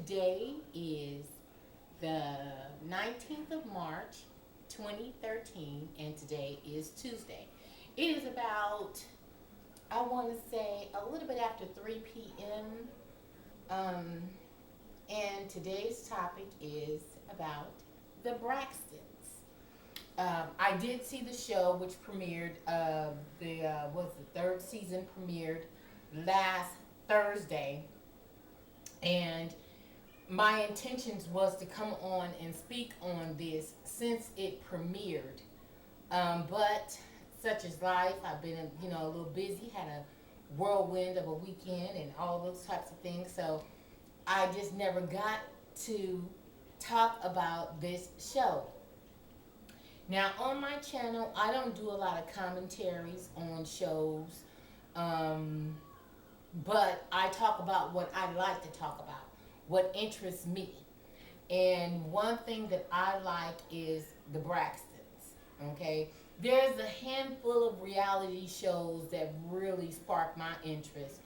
today is the 19th of March, 2013, and today is Tuesday. It is about, I want to say, a little bit after 3 p.m. Um, and today's topic is about the Braxtons. I did see the show, which premiered, was the third season premiered last Thursday, and my intentions was to come on and speak on this since it premiered. But such is life. I've been, a little busy, had a whirlwind of a weekend and all those types of things. So I just never got to talk about this show. Now, on my channel, I don't do a lot of commentaries on shows, um, but I talk about what I like to talk about, what interests me. And one thing that I like is the Braxtons. Okay, there's a handful of reality shows that really spark my interest,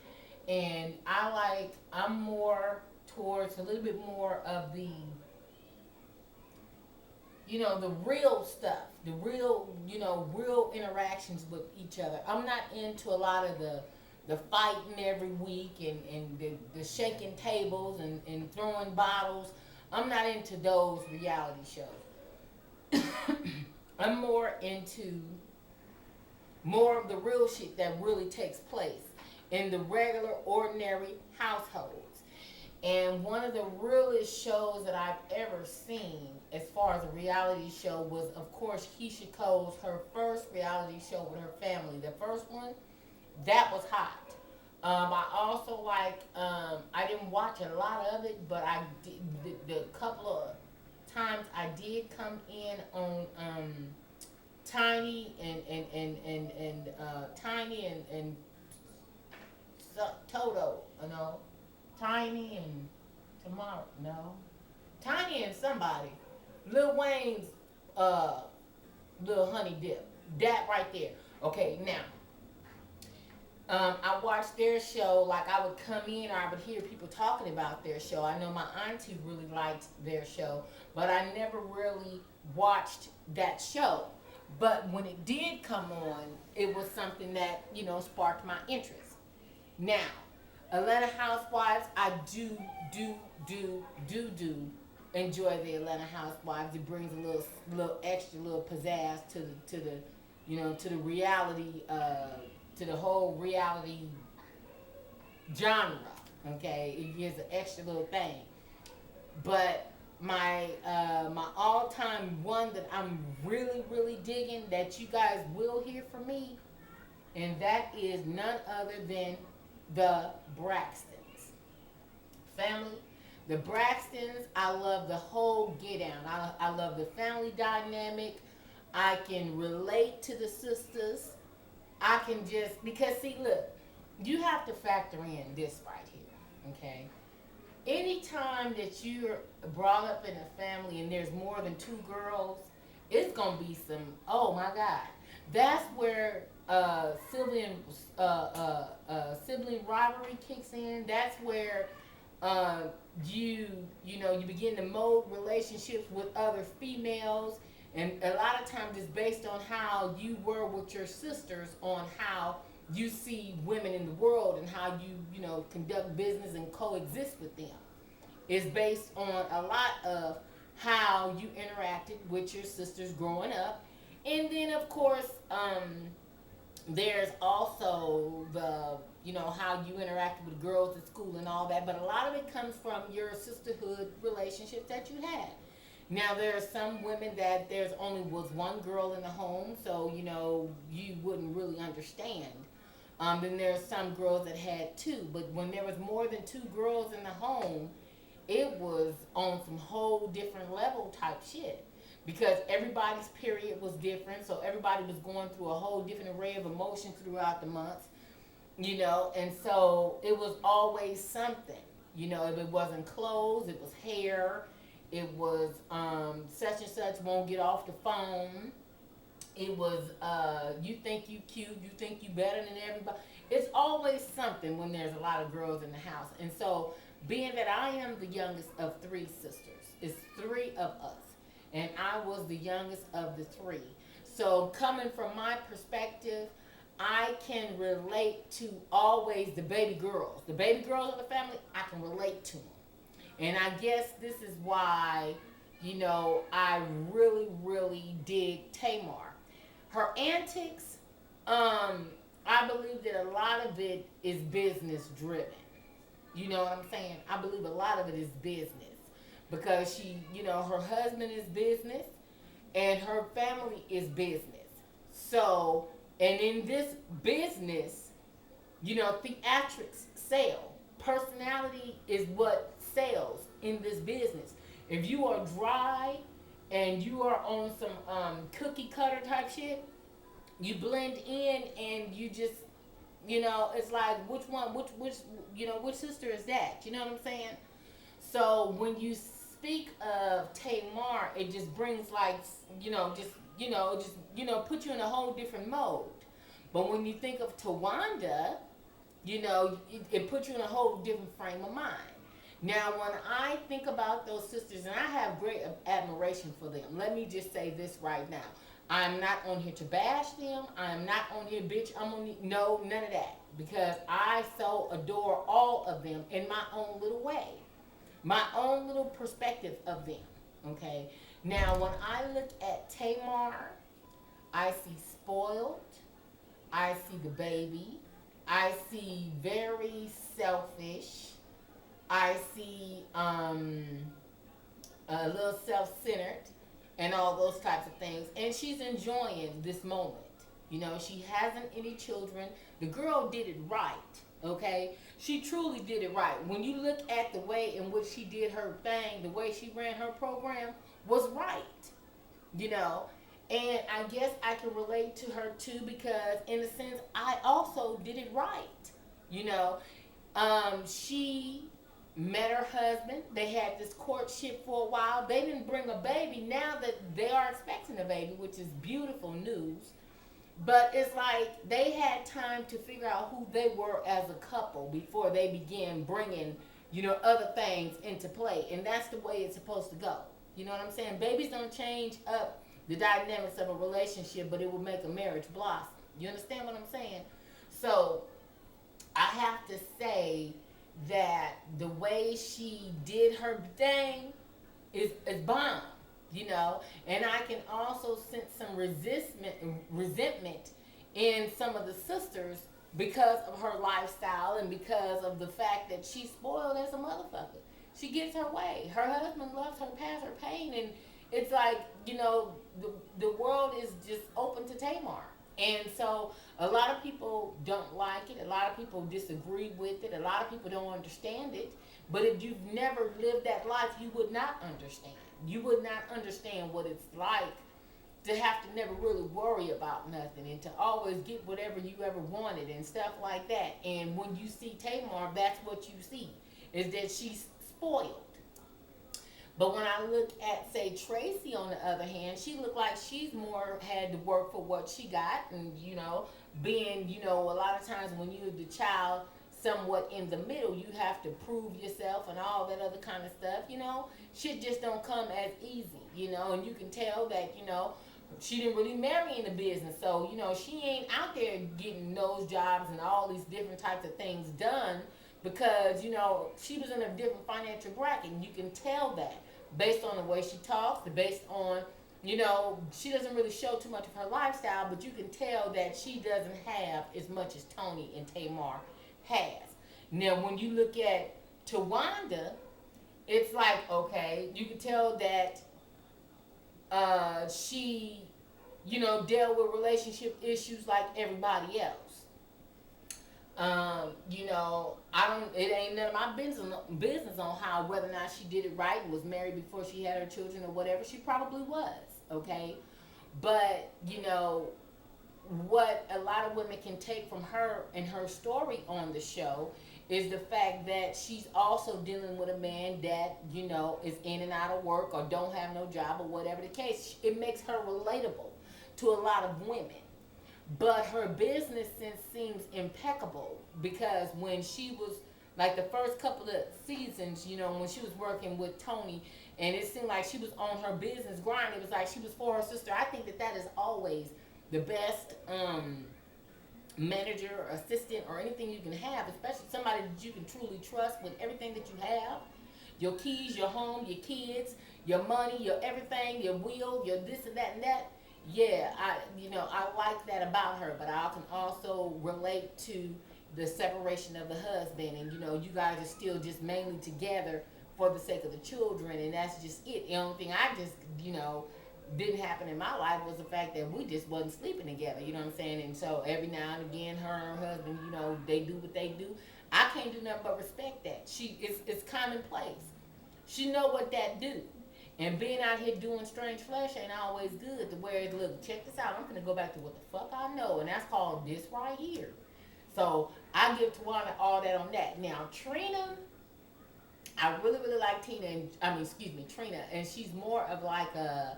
and I'm more towards a little bit more of the the real stuff, the real, real interactions with each other. I'm not into a lot of the fighting every week and the shaking tables and throwing bottles. I'm not into those reality shows. I'm more into more of the real shit that really takes place in the regular, ordinary households. And one of the realest shows that I've ever seen, as far as a reality show, was, of course, Keisha Cole's her first reality show with her family. The first one, that was hot. I also I didn't watch a lot of it, but I did the couple of times I did come in on Tiny and Tiny and Toto, Tiny and Tomorrow, no, Tiny and somebody, Lil Wayne's Little Honey Dip, that right there. Okay, now I watched their show. Like, I would come in, or I would hear people talking about their show. I know my auntie really liked their show, but I never really watched that show. But when it did come on, it was something that sparked my interest. Now, Atlanta Housewives, I do enjoy the Atlanta Housewives. It brings a little extra, little pizzazz to the reality, to the whole reality genre. Okay, it gives an extra little thing. But my all time one that I'm really digging, that you guys will hear from me, and that is none other than the Braxtons. Family, the Braxtons, I love the whole get down. I love the family dynamic. I can relate to the sisters. I can just, because see, look, you have to factor in this right here, okay? Anytime that you're brought up in a family and there's more than two girls, it's gonna be some, oh my God. That's where sibling rivalry kicks in. That's where you begin to mold relationships with other females, and a lot of times it's based on how you were with your sisters, on how you see women in the world and how you conduct business and coexist with them. It's based on a lot of how you interacted with your sisters growing up, and then of course there's also the how you interacted with girls at school and all that. But a lot of it comes from your sisterhood relationships that you had. Now, there are some women that there's only was one girl in the home, so you wouldn't really understand. Then there's some girls that had two, but when there was more than two girls in the home, it was on some whole different level type shit, because everybody's period was different, so everybody was going through a whole different array of emotions throughout the months, and so it was always something. If it wasn't clothes, it was hair. It was such and such won't get off the phone. It was you think you cute, you think you better than everybody. It's always something when there's a lot of girls in the house. And so being that I am the youngest of three sisters, it's three of us, and I was the youngest of the three. So, coming from my perspective, I can relate to always the baby girls of the family. I can relate to them, and I guess this is why, I really, really dig Tamar. Her antics, um, I believe that a lot of it is business driven. You know what I'm saying? I believe a lot of it is business because her husband is business and her family is business. So, and in this business, theatrics sell. Personality is what sells in this business. If you are dry and you are on some cookie cutter type shit, you blend in and you just, it's like which one, which sister is that? You know what I'm saying? So when you speak of Tamar, it just brings like, put you in a whole different mode. But when you think of Tawanda, it puts you in a whole different frame of mind. Now, when I think about those sisters, and I have great admiration for them, let me just say this right now. I'm not on here to bash them. I'm not on here, bitch. No, none of that. Because I so adore all of them in my own little way, my own little perspective of them. Okay. Now, when I look at Tamar, I see spoiled. I see the baby. I see very selfish. I see a little self-centered and all those types of things. And she's enjoying this moment. She hasn't any children. The girl did it right, okay? She truly did it right. When you look at the way in which she did her thing, the way she ran her program was right, you know? And I guess I can relate to her too because, in a sense, I also did it right, She met her husband. They had this courtship for a while. They didn't bring a baby. Now that they are expecting a baby, which is beautiful news. But it's like they had time to figure out who they were as a couple before they began bringing, other things into play. And that's the way it's supposed to go. You know what I'm saying? Babies don't change up the dynamics of a relationship, but it will make a marriage blossom. You understand what I'm saying? So I have to say that the way she did her thing is bomb, and I can also sense some resentment in some of the sisters because of her lifestyle and because of the fact that she's spoiled as a motherfucker. She gets her way. Her husband loves her past her pain, and it's like, the world is just open to Tamar. And so a lot of people don't like it. A lot of people disagree with it. A lot of people don't understand it. But if you've never lived that life, you would not understand. You would not understand what it's like to have to never really worry about nothing and to always get whatever you ever wanted and stuff like that. And when you see Tamar, that's what you see, is that she's spoiled. But when I look at, say, Tracy, on the other hand, she looked like she's more had to work for what she got. And, being, a lot of times when you're the child somewhat in the middle, you have to prove yourself and all that other kind of stuff, Shit just don't come as easy, And you can tell that, she didn't really marry in the business. So, she ain't out there getting nose jobs and all these different types of things done because, she was in a different financial bracket. And you can tell that based on the way she talks, based on, she doesn't really show too much of her lifestyle, but you can tell that she doesn't have as much as Tony and Tamar has. Now, when you look at Tawanda, it's like, okay, you can tell that she, dealt with relationship issues like everybody else. It ain't none of my business on how, whether or not she did it right and was married before she had her children or whatever. She probably was, okay? But, what a lot of women can take from her and her story on the show is the fact that she's also dealing with a man that, is in and out of work or don't have no job or whatever the case. It makes her relatable to a lot of women. But her business sense seems impeccable because when she was Like the first couple of seasons, when she was working with Tony, and it seemed like she was on her business grind. It was like she was for her sister. I think that that is always the best manager or assistant or anything you can have, especially somebody that you can truly trust with everything that you have. Your keys, your home, your kids, your money, your everything, your will, your this and that and that. Yeah, I like that about her, but I can also relate to the separation of the husband, and you guys are still just mainly together for the sake of the children, and that's just it. The only thing I just didn't happen in my life was the fact that we just wasn't sleeping together. You know what I'm saying? And so every now and again, her and her husband, they do what they do. I can't do nothing but respect that. It's commonplace. She know what that do. And being out here doing strange flesh ain't always good. To where look, check this out. I'm gonna go back to what the fuck I know, and that's called this right here. So I give Tawana all that on that. Now Trina, I really really like Tina, and Trina, and she's more of like a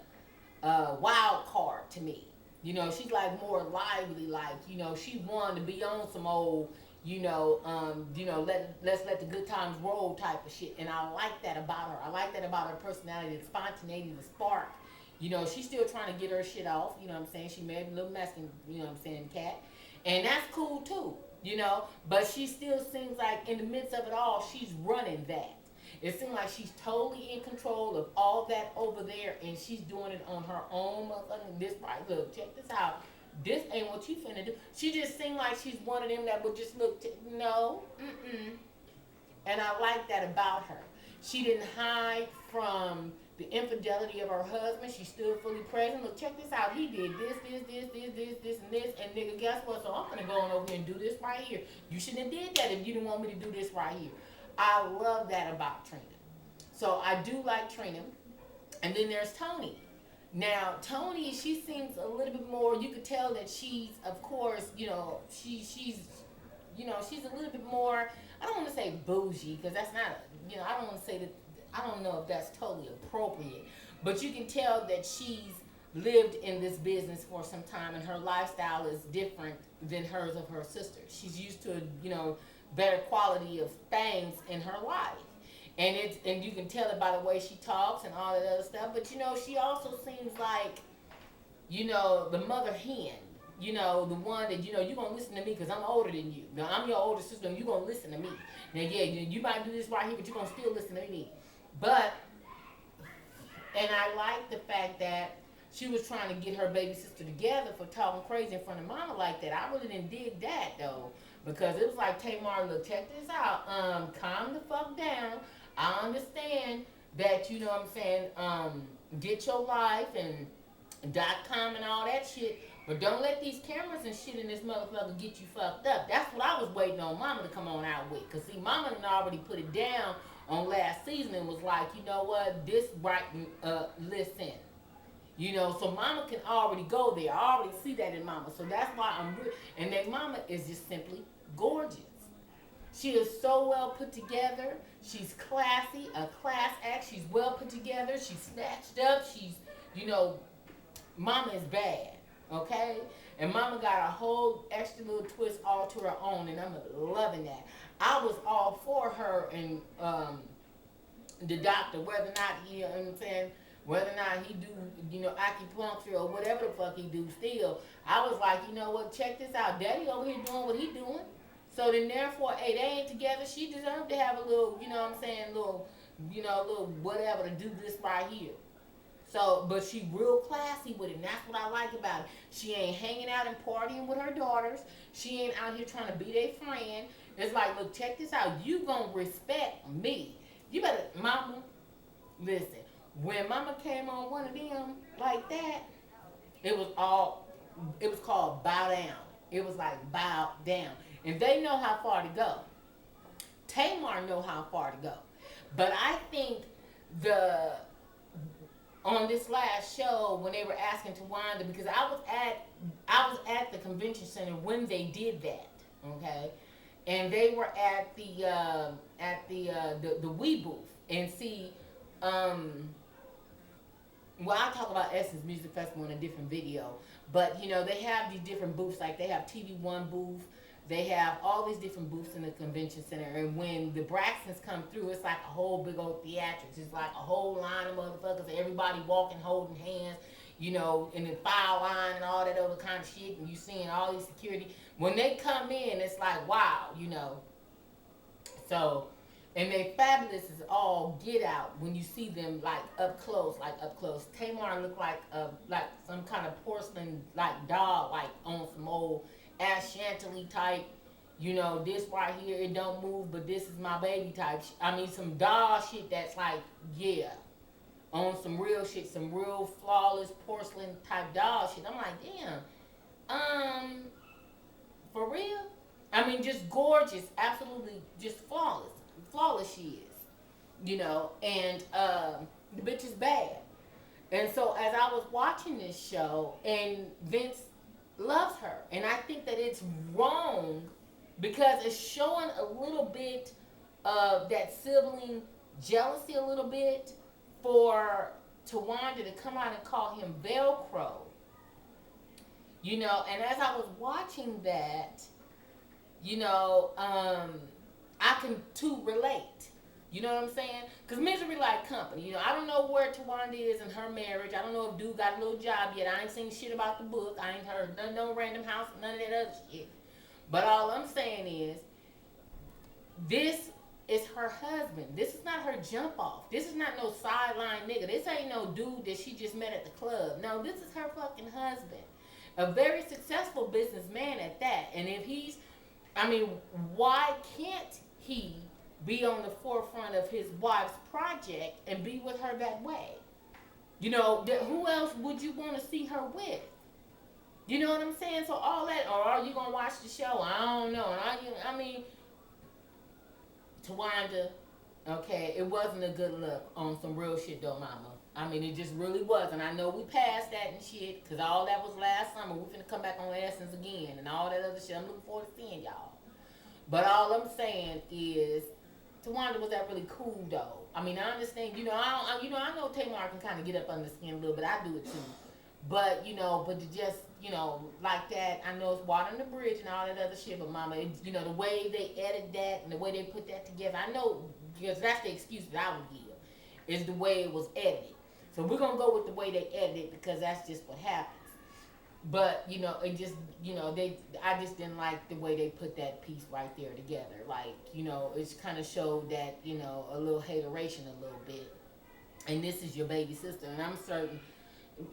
wild card to me. She's like more lively, like, she wanted to be on some old, let's let the good times roll type of shit. And I like that about her. I like that about her personality, the spontaneity, the spark. She's still trying to get her shit off, you know what I'm saying? She married a little Mexican, you know what I'm saying, cat. And that's cool too, but she still seems like in the midst of it all, she's running that. It seems like she's totally in control of all that over there, and she's doing it on her own motherfucking. This right, look, check this out. This ain't what you finna do. She just seemed like she's one of them that would just look. No, and I like that about her. She didn't hide from the infidelity of her husband. She's still fully present. Look, check this out. He did this, and this, and nigga, guess what? So I'm gonna go on over here and do this right here. You shouldn't have did that if you didn't want me to do this right here. I love that about Trina. So I do like Trina. And then there's Tony. Now, Tony, she seems a little bit more, you could tell that she's, of course, she's a little bit more, I don't want to say bougie, because that's not, I don't want to say that, I don't know if that's totally appropriate. But you can tell that she's lived in this business for some time, and her lifestyle is different than hers of her sister. She's used to, better quality of things in her life, and you can tell it by the way she talks and all that other stuff. But she also seems like the mother hen, the one that you're gonna listen to me because I'm older than you. Now I'm your older sister, and you're gonna listen to me. Now yeah, you might do this right here, but you're gonna still listen to me. But and I like the fact that she was trying to get her baby sister together for talking crazy in front of mama like that. I really didn't dig that though. Because it was like, Tamar, look, check this out. Calm the fuck down. I understand that, you know what I'm saying, get your life and .com and all that shit. But don't let these cameras and shit in this motherfucker get you fucked up. That's what I was waiting on mama to come on out with. Because, see, mama had already put it down on last season and was like, you know what, this right, listen. So mama can already go there. I already see that in mama. So that's why and then mama is just simply gorgeous. She is so well put together. She's classy, a class act. She's well put together. She's snatched up. She's, mama is bad, okay? And mama got a whole extra little twist all to her own, and I'm loving that. I was all for her and the doctor, whether or not he, you know what I'm saying, whether or not he do, acupuncture or whatever the fuck he do still, I was like, you know what, check this out. Daddy over here doing what he doing. So then therefore, hey, they ain't together. She deserved to have a little, little whatever to do this right here. So, but she real classy with it, and that's what I like about it. She ain't hanging out and partying with her daughters. She ain't out here trying to be their friend. It's like, look, check this out. You gonna respect me. You better, mama, listen. When mama came on one of them like that, it was called bow down. It was like bow down. And they know how far to go. Tamar know how far to go. But I think on this last show when they were asking Tawanda, because I was at the convention center when they did that, okay? And they were at the Wii booth. And see, well, I'll talk about Essence Music Festival in a different video. But, they have these different booths. Like, they have TV One booth. They have all these different booths in the convention center, and when the Braxtons come through, it's like a whole big old theatrics. It's like a whole line of motherfuckers, everybody walking, holding hands, in the file line and all that other kind of shit, and you seeing all these security. When they come in, it's like wow. So, and they fabulous is all get out when you see them like up close, Tamar looked like some kind of porcelain like dog, like on some old Chantilly type. This right here, it don't move, but this is my baby type. I mean, some dog shit that's like, yeah, on some real shit, some real flawless porcelain type dog shit. I'm like, damn, for real? I mean, just gorgeous, absolutely just flawless. Flawless she is, and the bitch is bad. And so as I was watching this show, and Vince loves her, and I think that it's wrong because it's showing a little bit of that sibling jealousy, a little bit, for Tawanda to come out and call him Velcro. And as I was watching that, I can too relate. You know what I'm saying? Because misery like company. I don't know where Tawanda is in her marriage. I don't know if dude got a little job yet. I ain't seen shit about the book. I ain't heard no random house, none of that other shit. But all I'm saying is, this is her husband. This is not her jump off. This is not no sideline nigga. This ain't no dude that she just met at the club. No, this is her fucking husband. A very successful businessman at that. And if why can't he be on the forefront of his wife's project and be with her that way? Who else would you want to see her with? You know what I'm saying? So all that, or are you going to watch the show? I don't know. And Tawanda, okay, it wasn't a good look on some real shit though, mama. It just really wasn't. I know we passed that and shit, because all that was last summer. We finna come back on Essence again and all that other shit. I'm looking forward to seeing y'all. But all I'm saying is, Tawanda, was that really cool though? I understand. I know Tamar can kind of get up under the skin a little bit. I do it too. But but to just like that. I know it's water on the bridge and all that other shit. But mama, the way they edit that and the way they put that together, I know, because that's the excuse that I would give, is the way it was edited. So we're gonna go with the way they edit it, because that's just what happens. But it just I just didn't like the way they put that piece right there together. Like it's kind of showed that a little hateration a little bit. And this is your baby sister, and I'm certain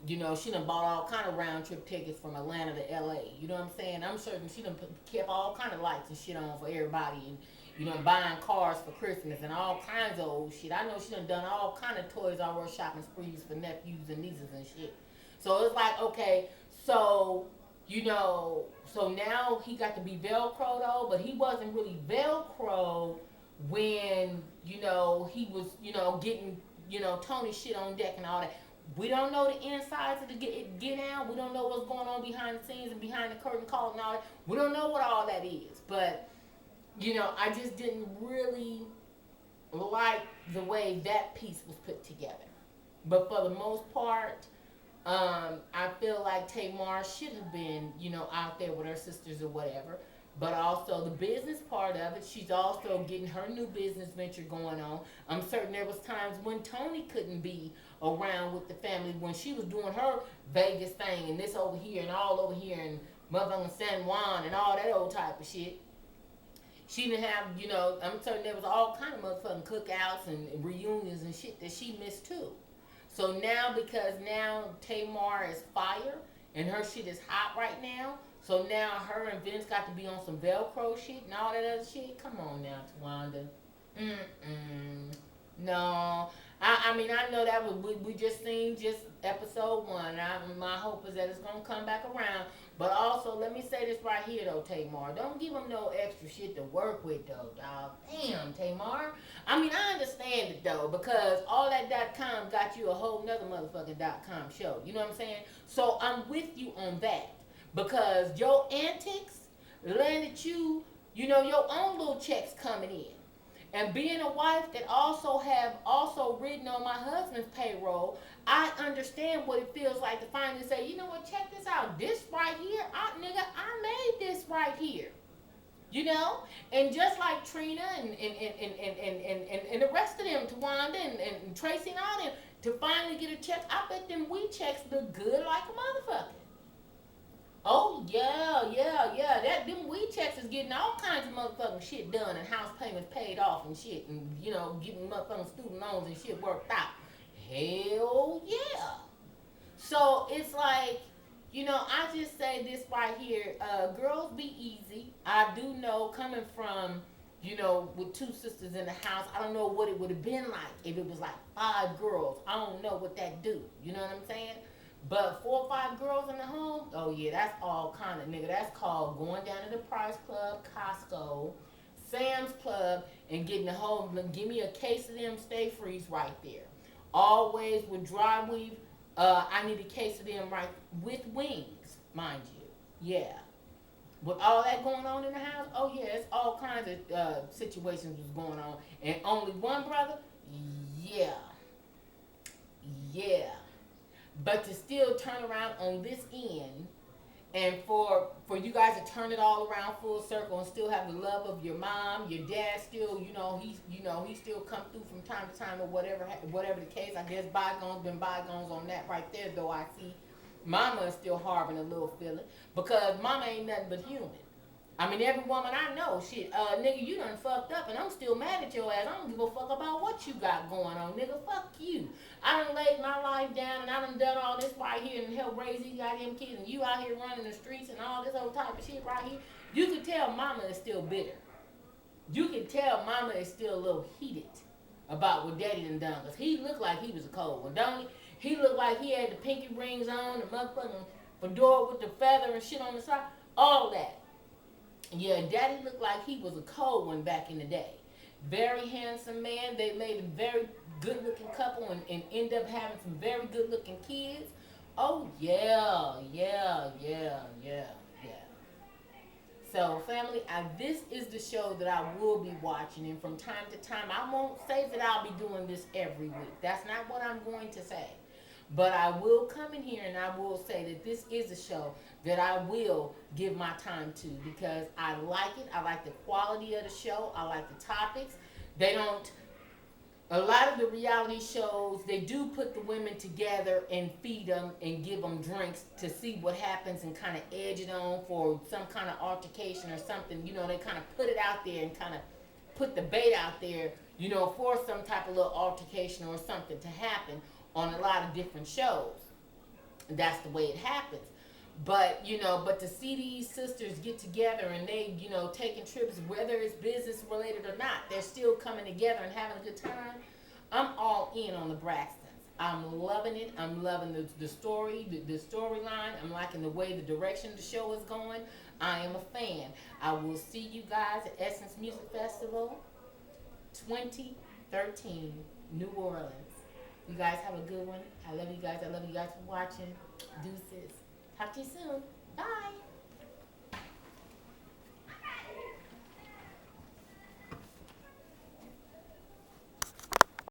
she done bought all kind of round trip tickets from Atlanta to LA. You know what I'm saying? I'm certain she done kept all kind of lights and shit on for everybody, and buying cars for Christmas and all kinds of old shit. I know she done all kind of Toys R Us shopping sprees for nephews and nieces and shit. So it's like, okay, so so now he got to be Velcro though, but he wasn't really Velcro when he was getting Tony shit on deck and all that. We don't know the insides of the get down. We don't know what's going on behind the scenes and behind the curtain call and all that. We don't know what all that is, but I just didn't really like the way that piece was put together. But for the most part, I feel like Tamar should have been, out there with her sisters or whatever. But also the business part of it, she's also getting her new business venture going on. I'm certain there was times when Tony couldn't be around with the family when she was doing her Vegas thing and this over here and all over here and motherfucking San Juan and all that old type of shit. She didn't have, I'm certain there was all kind of motherfucking cookouts and reunions and shit that she missed too. So now, because now Tamar is fire and her shit is hot right now, so now her and Vince got to be on some Velcro shit and all that other shit. Come on now, Tawanda. No. I know that we just seen just episode 1. My hope is that it's going to come back around. But also, let me say this right here, though, Tamar. Don't give them no extra shit to work with, though, dog. Damn, Tamar. I understand it, though, because all that .com got you a whole nother motherfucking .com show. You know what I'm saying? So I'm with you on that. Because your antics landed you, your own little checks coming in. And being a wife that also ridden on my husband's payroll, I understand what it feels like to finally say, you know what, check this out. This right here, I made this right here. you know? And just like Trina and the rest of them, Tawanda and Tracy and all them, to finally get a check, I bet them weed checks look good like a motherfucker. Oh yeah. Them weed checks is getting all kinds of motherfucking shit done and house payments paid off and shit and getting motherfucking student loans and shit worked out. Hell yeah. So it's like, I just say this right here. Girls be easy. I do know coming from, with two sisters in the house, I don't know what it would have been like if it was like five girls. I don't know what that do. You know what I'm saying? But 4 or 5 girls in the home, oh yeah, that's all kind of nigga. That's called going down to the Price Club, Costco, Sam's Club, and getting the whole. Give me a case of them Stay Freeze right there. Always with dry weave. I need a case of them right with wings, mind you. Yeah. With all that going on in the house, oh yeah, it's all kinds of situations was going on, and only one brother, yeah, yeah. But to still turn around on this end, and for you guys to turn it all around full circle and still have the love of your mom, your dad still, he still come through from time to time or whatever the case. I guess bygones been bygones on that right there. Though I see, mama is still harboring a little feeling because mama ain't nothing but human. I mean, every woman I know, shit, nigga, you done fucked up, and I'm still mad at your ass. I don't give a fuck about what you got going on, nigga. Fuck you. I done laid my life down, and I done all this right here and helped raise these goddamn kids, and you out here running the streets and all this old type of shit right here. You can tell mama is still bitter. You can tell mama is still a little heated about what daddy done, because he looked like he was a cold one, don't he? He looked like he had the pinky rings on, the motherfucking fedora with the feather and shit on the side, all that. Yeah, daddy looked like he was a cold one back in the day. Very handsome man. They made a very good looking couple and end up having some very good looking kids. Oh yeah. So family, this is the show that I will be watching, and from time to time, I won't say that I'll be doing this every week. That's not what I'm going to say. But I will come in here and I will say that this is a show that I will give my time to because I like it. I like the quality of the show. I like the topics. They don't, a lot of the reality shows, they do put the women together and feed them and give them drinks to see what happens and kind of edge it on for some kind of altercation or something. They kind of put it out there and kind of put the bait out there, for some type of little altercation or something to happen on a lot of different shows. That's the way it happens. But to see these sisters get together and they, taking trips, whether it's business related or not, they're still coming together and having a good time. I'm all in on the Braxtons. I'm loving it. I'm loving the story, the storyline. I'm liking the way the direction the show is going. I am a fan. I will see you guys at Essence Music Festival 2013, New Orleans. You guys have a good one. I love you guys. I love you guys for watching. Deuces. Talk to you soon. Bye.